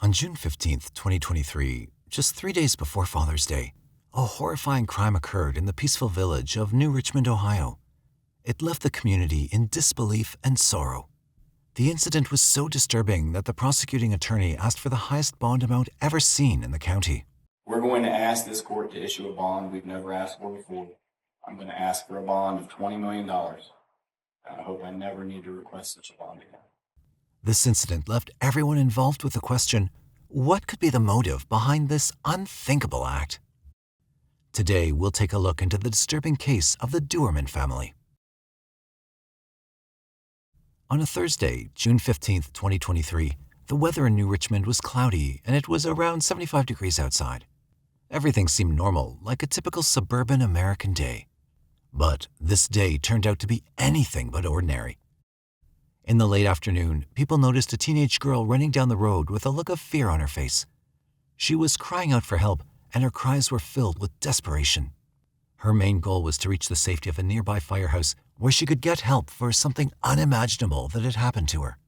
On June 15th, 2023, just 3 days before Father's Day, a horrifying crime occurred in the peaceful village of New Richmond, Ohio. It left the community in disbelief and sorrow. The incident was so disturbing that the prosecuting attorney asked for the highest bond amount ever seen in the county. We're going to ask this court to issue a bond we've never asked for before. I'm going to ask for a bond of $20 million. I hope I never need to request such a bond again. This incident left everyone involved with the question, what could be the motive behind this unthinkable act? Today, we'll take a look into the disturbing case of the Doerman family. On a Thursday, June 15th, 2023, the weather in New Richmond was cloudy and it was around 75 degrees outside. Everything seemed normal, like a typical suburban American day. But this day turned out to be anything but ordinary. In the late afternoon, people noticed a teenage girl running down the road with a look of fear on her face. She was crying out for help, and her cries were filled with desperation. Her main goal was to reach the safety of a nearby firehouse where she could get help for something unimaginable that had happened to her.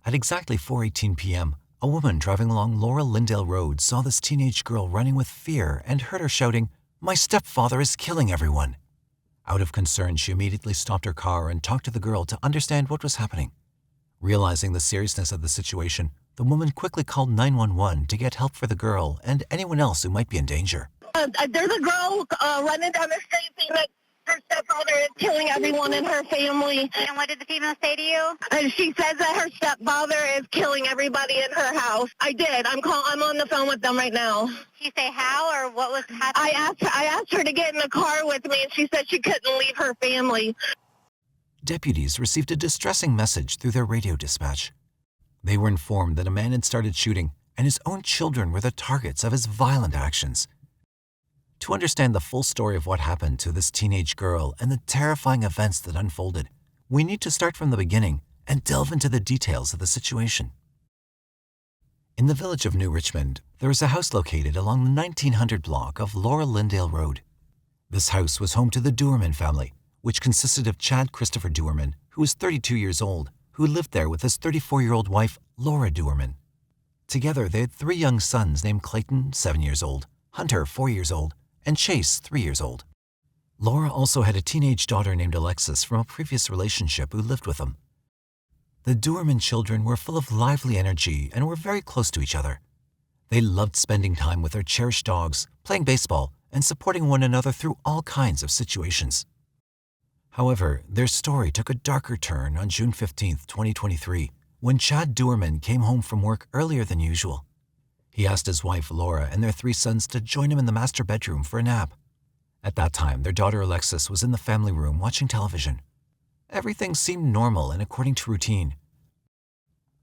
At exactly 4:18 p.m., a woman driving along Laura Lindale Road saw this teenage girl running with fear and heard her shouting, "My stepfather is killing everyone." Out of concern, she immediately stopped her car and talked to the girl to understand what was happening. Realizing the seriousness of the situation, the woman quickly called 911 to get help for the girl and anyone else who might be in danger. There's a girl running down the street saying that her stepfather is killing everyone in her family. And what did the female say to you? And she says that her stepfather is killing everybody in her house. I did. I'm on the phone with them right now. Did she say how or what was happening? I asked her to get in the car with me, and she said she couldn't leave her family. Deputies received a distressing message through their radio dispatch. They were informed that a man had started shooting, and his own children were the targets of his violent actions. To understand the full story of what happened to this teenage girl and the terrifying events that unfolded, we need to start from the beginning and delve into the details of the situation. In the village of New Richmond, there is a house located along the 1900 block of Laura Lindale Road. This house was home to the Doerman family, which consisted of Chad Christopher Doerman, who was 32 years old, who lived there with his 34-year-old wife, Laura Doerman. Together, they had 3 young sons named Clayton, 7 years old, Hunter, 4 years old, and Chase, 3 years old. Laura also had a teenage daughter named Alexis from a previous relationship who lived with them. The Doerman children were full of lively energy and were very close to each other. They loved spending time with their cherished dogs, playing baseball, and supporting one another through all kinds of situations. However, their story took a darker turn on June 15th, 2023, when Chad Doerman came home from work earlier than usual. He asked his wife, Laura, and their 3 sons to join him in the master bedroom for a nap. At that time, their daughter Alexis was in the family room watching television. Everything seemed normal and according to routine.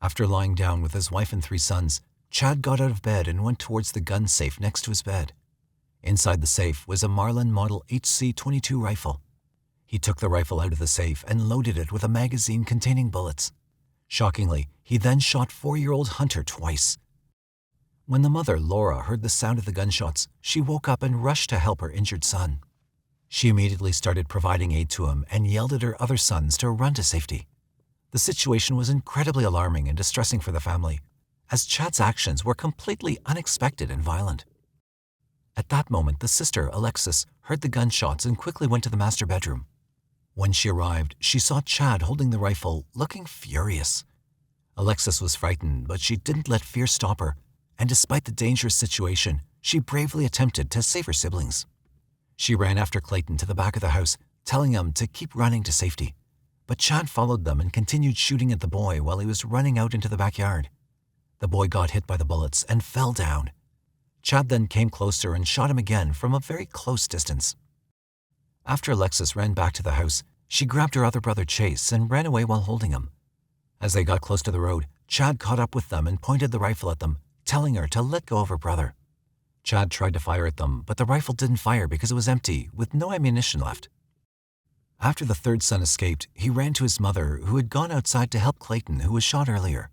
After lying down with his wife and 3 sons, Chad got out of bed and went towards the gun safe next to his bed. Inside the safe was a Marlin Model HC-22 rifle. He took the rifle out of the safe and loaded it with a magazine containing bullets. Shockingly, he then shot 4-year-old Hunter twice. When the mother, Laura, heard the sound of the gunshots, she woke up and rushed to help her injured son. She immediately started providing aid to him and yelled at her other sons to run to safety. The situation was incredibly alarming and distressing for the family, as Chad's actions were completely unexpected and violent. At that moment, the sister, Alexis, heard the gunshots and quickly went to the master bedroom. When she arrived, she saw Chad holding the rifle, looking furious. Alexis was frightened, but she didn't let fear stop her, and despite the dangerous situation, she bravely attempted to save her siblings. She ran after Clayton to the back of the house, telling him to keep running to safety. But Chad followed them and continued shooting at the boy while he was running out into the backyard. The boy got hit by the bullets and fell down. Chad then came closer and shot him again from a very close distance. After Alexis ran back to the house, she grabbed her other brother Chase and ran away while holding him. As they got close to the road, Chad caught up with them and pointed the rifle at them, telling her to let go of her brother. Chad tried to fire at them, but the rifle didn't fire because it was empty, with no ammunition left. After the 3rd son escaped, he ran to his mother, who had gone outside to help Clayton, who was shot earlier.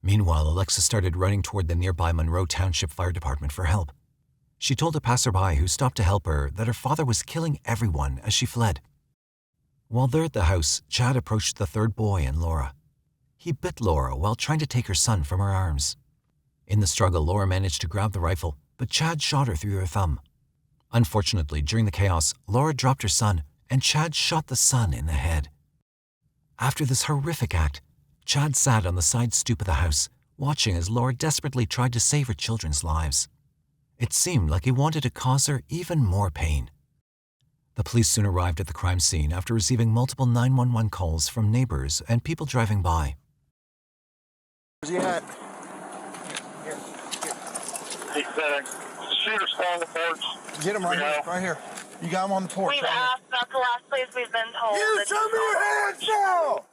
Meanwhile, Alexis started running toward the nearby Monroe Township Fire Department for help. She told a passerby who stopped to help her that her father was killing everyone as she fled. While there at the house, Chad approached the 3rd boy and Laura. He bit Laura while trying to take her son from her arms. In the struggle, Laura managed to grab the rifle, but Chad shot her through her thumb. Unfortunately, during the chaos, Laura dropped her son, and Chad shot the son in the head. After this horrific act, Chad sat on the side stoop of the house, watching as Laura desperately tried to save her children's lives. It seemed like he wanted to cause her even more pain. The police soon arrived at the crime scene after receiving multiple 911 calls from neighbors and people driving by. Where's he at? He's shooter still on the porch. Get him right here. You got him on the porch. We've asked. That's the last place we've been told. You show me your hands now!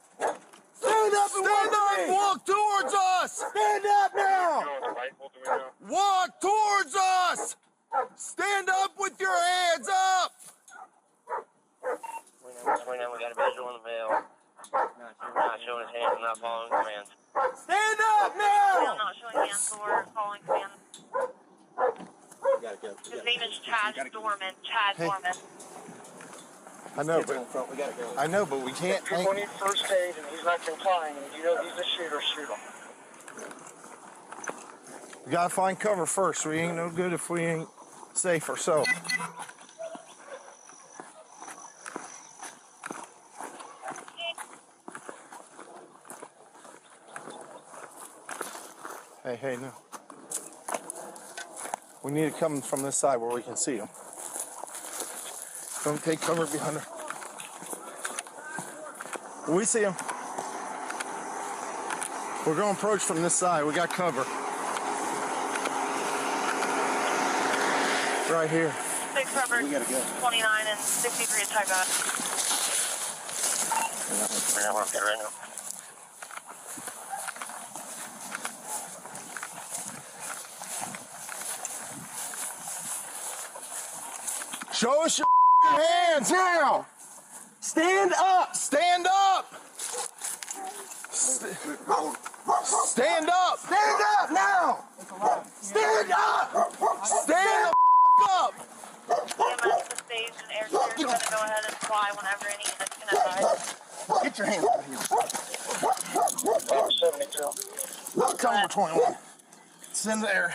Stand up and walk towards us! Stand up now! Walk towards us! Stand up with your hands up! We know we got a visual in the mail. He's not showing his hands and not following commands. Stand up Still now! not showing hands or following commands. His name is Chad Doerman. Chad Doerman. I know, but we can't. People need first aid and he's not complying. And you know he's a shooter, shoot him. We gotta find cover first. We ain't no good if we ain't safe ourselves. Hey, no. We need to come from this side where we can see them. Don't take cover behind her. We see them. We're going to approach from this side. We got cover. Right here. 6 covered. 29 and 63 is type out. We're not right now. Show us your hands now. Stand up. Stand up. Stand up. Stand up now. Stand up. Stand the up. EMS to stage and air clear is going to go ahead and fly whenever any units can advise. Get your hands out of here. 72. Tell them we're 21. It's in the air.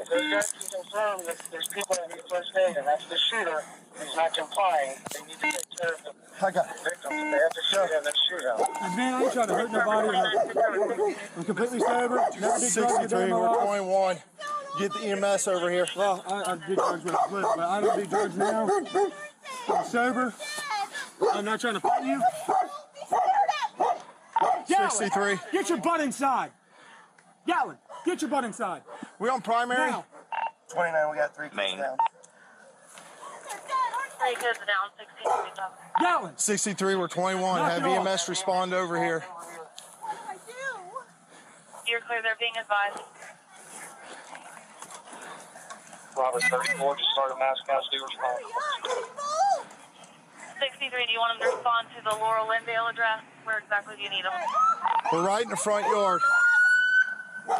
Those guys can confirm that there's people that need first aid, and that's the shooter who's not complying. They need to take care of the I got it. victims. They have to shoot him and shoot him. Man, I ain't trying to hurt nobody. I'm completely sober. Never did drugs a day 63, in my we're life. 21. Get the EMS over here. Well, I did drugs with a flip, but I don't do drugs now. I'm sober. I'm not trying to fight you. 63. Get your butt inside. Gatlin, get your butt inside. We on primary? Now. 29, we got 3 kids down. 3 kids down, 63 down. Gatlin. 63, we're 21. Have EMS respond over here. You're clear, they're being advised. Robert 34, just started mass casualty response. 63, do you want them to respond to the Laurel Lindale address? Where exactly do you need them? We're right in the front yard. He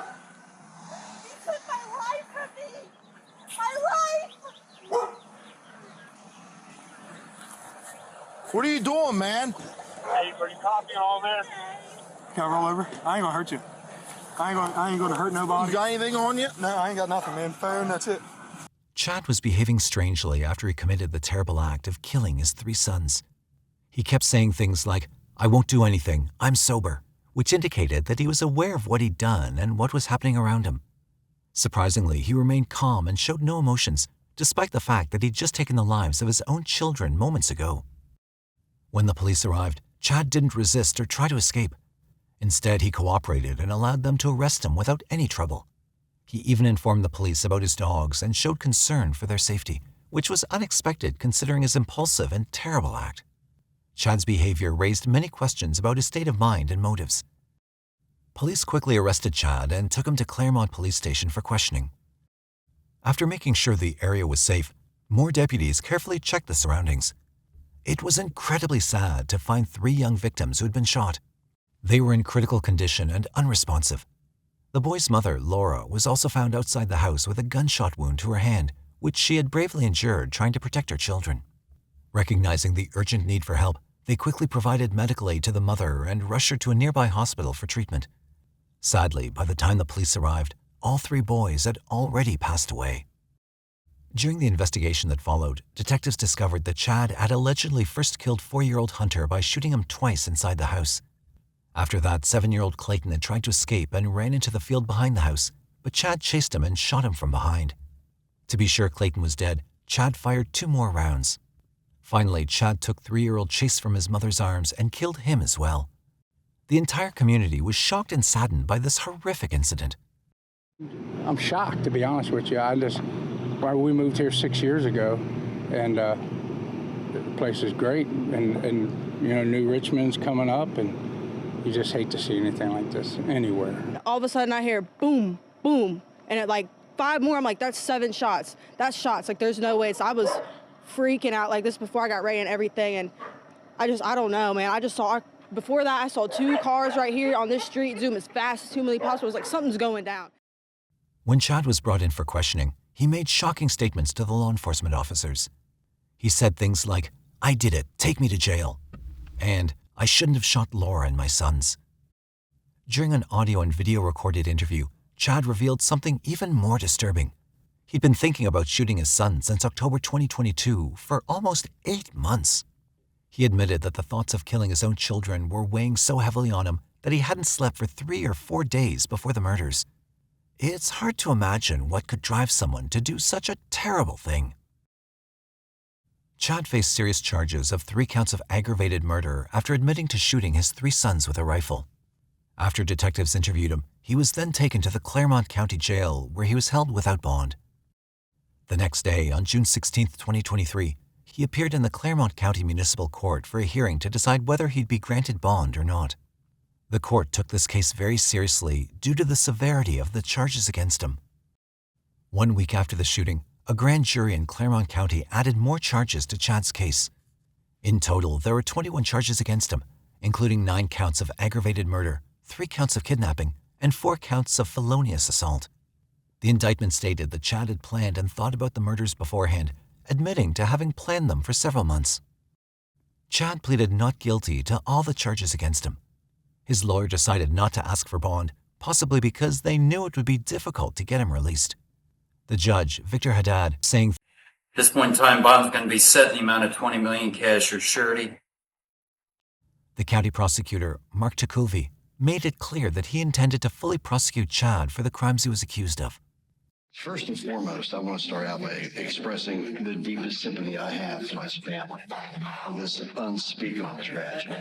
took my life from me! My life! What are you doing, man? Hey, are you copying all this? Can I roll over? I ain't gonna hurt you. I ain't gonna hurt nobody. You got anything on you? No, I ain't got nothing, man. Phone, that's it. Chad was behaving strangely after he committed the terrible act of killing his 3 sons. He kept saying things like, "I won't do anything, I'm sober," which indicated that he was aware of what he'd done and what was happening around him. Surprisingly, he remained calm and showed no emotions, despite the fact that he'd just taken the lives of his own children moments ago. When the police arrived, Chad didn't resist or try to escape. Instead, he cooperated and allowed them to arrest him without any trouble. He even informed the police about his dogs and showed concern for their safety, which was unexpected considering his impulsive and terrible act. Chad's behavior raised many questions about his state of mind and motives. Police quickly arrested Chad and took him to Claremont Police Station for questioning. After making sure the area was safe, more deputies carefully checked the surroundings. It was incredibly sad to find 3 young victims who had been shot. They were in critical condition and unresponsive. The boy's mother, Laura, was also found outside the house with a gunshot wound to her hand, which she had bravely endured trying to protect her children. Recognizing the urgent need for help, they quickly provided medical aid to the mother and rushed her to a nearby hospital for treatment. Sadly, by the time the police arrived, all 3 boys had already passed away. During the investigation that followed, detectives discovered that Chad had allegedly first killed 4-year-old Hunter by shooting him twice inside the house. After that, 7-year-old Clayton had tried to escape and ran into the field behind the house, but Chad chased him and shot him from behind. To be sure Clayton was dead, Chad fired 2 more rounds. Finally, Chad took 3-year-old Chase from his mother's arms and killed him as well. The entire community was shocked and saddened by this horrific incident. I'm shocked, to be honest with you. We moved here 6 years ago, and the place is great, and New Richmond's coming up, and you just hate to see anything like this anywhere. All of a sudden I hear boom, boom, and at 5 more, I'm like, that's 7 shots. That's shots. There's no way. So I was freaking out like this before I got ready and everything, and I don't know, man. Before that, I saw 2 cars right here on this street zoom as fast as humanly possible. It was like something's going down. When Chad was brought in for questioning, he made shocking statements to the law enforcement officers. He said things like, "I did it, take me to jail," and "I shouldn't have shot Laura and my sons." During an audio and video recorded interview, Chad revealed something even more disturbing. He'd been thinking about shooting his son since October 2022 for almost 8 months. He admitted that the thoughts of killing his own children were weighing so heavily on him that he hadn't slept for 3 or 4 days before the murders. It's hard to imagine what could drive someone to do such a terrible thing. Chad faced serious charges of 3 counts of aggravated murder after admitting to shooting his 3 sons with a rifle. After detectives interviewed him, he was then taken to the Claremont County Jail, where he was held without bond. The next day, on June 16, 2023, he appeared in the Claremont County Municipal Court for a hearing to decide whether he'd be granted bond or not. The court took this case very seriously due to the severity of the charges against him. 1 week after the shooting, a grand jury in Claremont County added more charges to Chad's case. In total, there were 21 charges against him, including 9 counts of aggravated murder, 3 counts of kidnapping, and 4 counts of felonious assault. The indictment stated that Chad had planned and thought about the murders beforehand, admitting to having planned them for several months. Chad pleaded not guilty to all the charges against him. His lawyer decided not to ask for bond, possibly because they knew it would be difficult to get him released. The judge, Victor Haddad, saying, "At this point in time, bond's going to be set in the amount of $20 million cash or surety." The county prosecutor, Mark Takulvi, made it clear that he intended to fully prosecute Chad for the crimes he was accused of. First and foremost, I want to start out by expressing the deepest sympathy I have for his family for this unspeakable tragedy.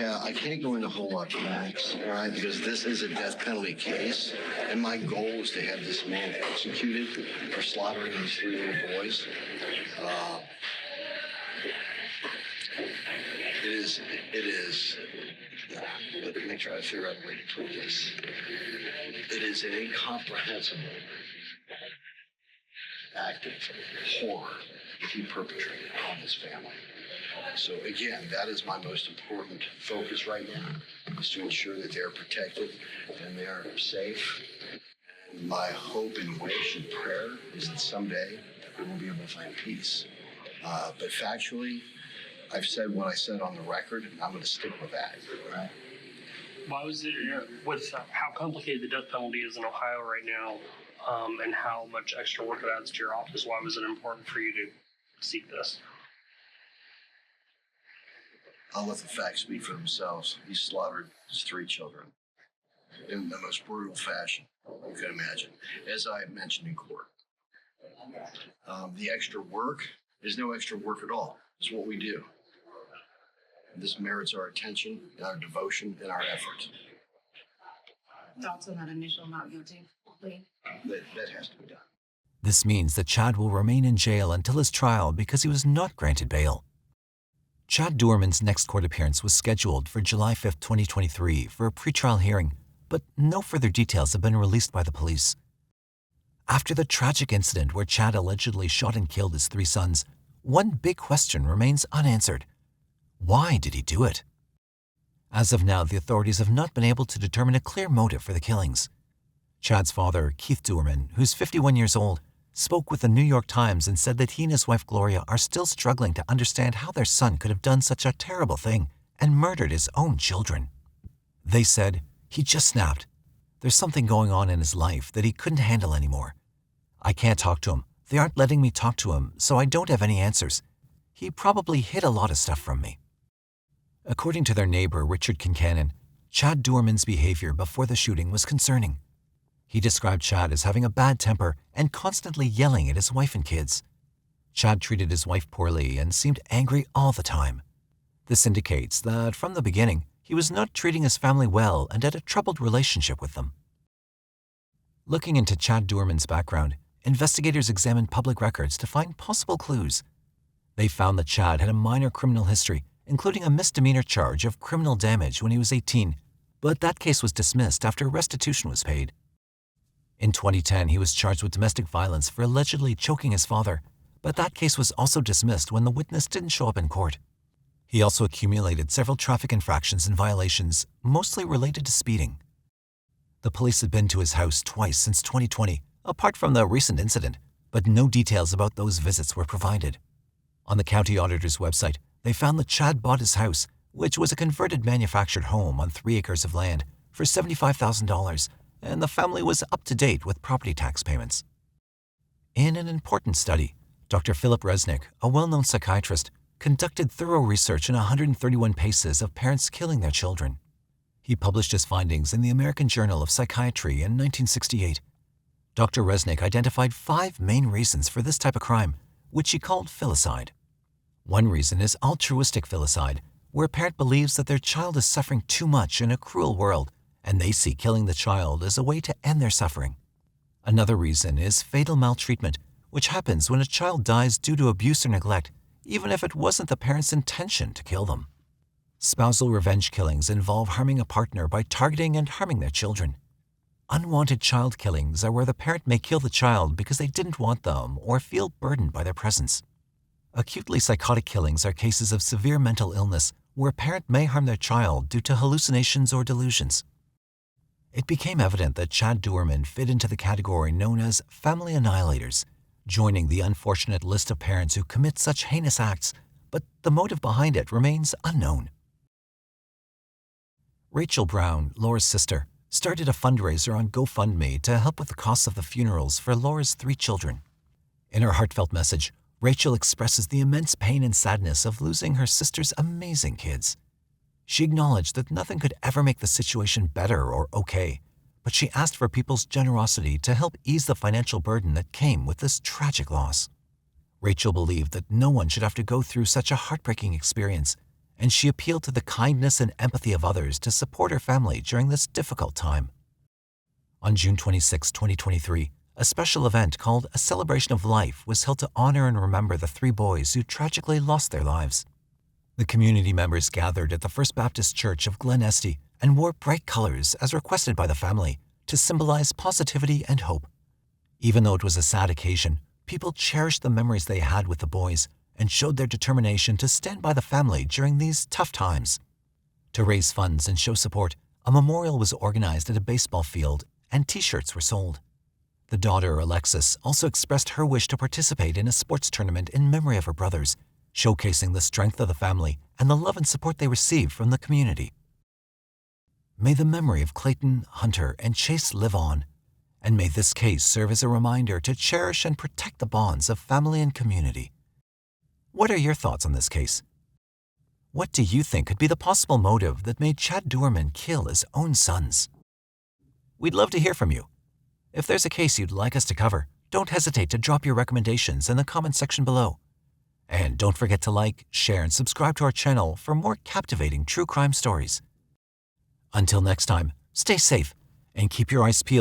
I can't go into a whole lot of facts, all right, because this is a death penalty case, and my goal is to have this man executed for slaughtering these 3 little boys. It is, let me try to figure out a way to put this. It is an incomprehensible act of horror that he perpetrated on his family. So again, that is my most important focus right now, is to ensure that they're protected and they're safe. And my hope and wish and prayer is that someday we will be able to find peace. But factually, I've said what I said on the record, and I'm going to stick with that. Right? Why was it? How complicated the death penalty is in Ohio right now, and how much extra work it adds to your office? Why was it important for you to seek this? I'll let the facts speak for themselves. He slaughtered his 3 children in the most brutal fashion you could imagine, as I mentioned in court. The extra work is no extra work at all. It's what we do. This merits our attention, and our devotion, and our effort. Thoughts on that initial not guilty plea? That has to be done. This means that Chad will remain in jail until his trial because he was not granted bail. Chad Doerman's next court appearance was scheduled for July 5, 2023 for a pretrial hearing, but no further details have been released by the police. After the tragic incident where Chad allegedly shot and killed his 3 sons, one big question remains unanswered. Why did he do it? As of now, the authorities have not been able to determine a clear motive for the killings. Chad's father, Keith Doerman, who's 51 years old, spoke with the New York Times and said that he and his wife Gloria are still struggling to understand how their son could have done such a terrible thing and murdered his own children. They said he just snapped. There's something going on in his life that he couldn't handle anymore. I can't talk to him. They aren't letting me talk to him, so I don't have any answers. He probably hid a lot of stuff from me. According to their neighbor, Richard Kincannon, Chad Doerman's behavior before the shooting was concerning. He described Chad as having a bad temper and constantly yelling at his wife and kids. Chad treated his wife poorly and seemed angry all the time. This indicates that from the beginning, he was not treating his family well and had a troubled relationship with them. Looking into Chad Doerman's background, investigators examined public records to find possible clues. They found that Chad had a minor criminal history, including a misdemeanor charge of criminal damage when he was 18, but that case was dismissed after restitution was paid. In 2010, he was charged with domestic violence for allegedly choking his father, but that case was also dismissed when the witness didn't show up in court. He also accumulated several traffic infractions and violations, mostly related to speeding. The police had been to his house twice since 2020, apart from the recent incident, but no details about those visits were provided. On the county auditor's website, they found that Chad bought his house, which was a converted manufactured home on 3 acres of land, for $75,000, and the family was up to date with property tax payments. In an important study, Dr. Philip Resnick, a well-known psychiatrist, conducted thorough research in 131 cases of parents killing their children. He published his findings in the American Journal of Psychiatry in 1968. Dr. Resnick identified 5 main reasons for this type of crime, which he called filicide. One reason is altruistic filicide, where a parent believes that their child is suffering too much in a cruel world, and they see killing the child as a way to end their suffering. Another reason is fatal maltreatment, which happens when a child dies due to abuse or neglect, even if it wasn't the parent's intention to kill them. Spousal revenge killings involve harming a partner by targeting and harming their children. Unwanted child killings are where the parent may kill the child because they didn't want them or feel burdened by their presence. Acutely psychotic killings are cases of severe mental illness where a parent may harm their child due to hallucinations or delusions. It became evident that Chad Doerman fit into the category known as family annihilators, joining the unfortunate list of parents who commit such heinous acts, but the motive behind it remains unknown. Rachel Brown, Laura's sister, started a fundraiser on GoFundMe to help with the costs of the funerals for Laura's 3 children. In her heartfelt message, Rachel expresses the immense pain and sadness of losing her sister's amazing kids. She acknowledged that nothing could ever make the situation better or okay, but she asked for people's generosity to help ease the financial burden that came with this tragic loss. Rachel believed that no one should have to go through such a heartbreaking experience, and she appealed to the kindness and empathy of others to support her family during this difficult time. On June 26, 2023, a special event called A Celebration of Life was held to honor and remember the 3 boys who tragically lost their lives. The community members gathered at the First Baptist Church of Glen Estee and wore bright colors as requested by the family to symbolize positivity and hope. Even though it was a sad occasion, people cherished the memories they had with the boys and showed their determination to stand by the family during these tough times. To raise funds and show support, a memorial was organized at a baseball field and T-shirts were sold. The daughter, Alexis, also expressed her wish to participate in a sports tournament in memory of her brothers, showcasing the strength of the family and the love and support they received from the community. May the memory of Clayton, Hunter, and Chase live on, and may this case serve as a reminder to cherish and protect the bonds of family and community. What are your thoughts on this case? What do you think could be the possible motive that made Chad Doerman kill his own sons? We'd love to hear from you. If there's a case you'd like us to cover, don't hesitate to drop your recommendations in the comment section below. And don't forget to like, share, and subscribe to our channel for more captivating true crime stories. Until next time, stay safe and keep your eyes peeled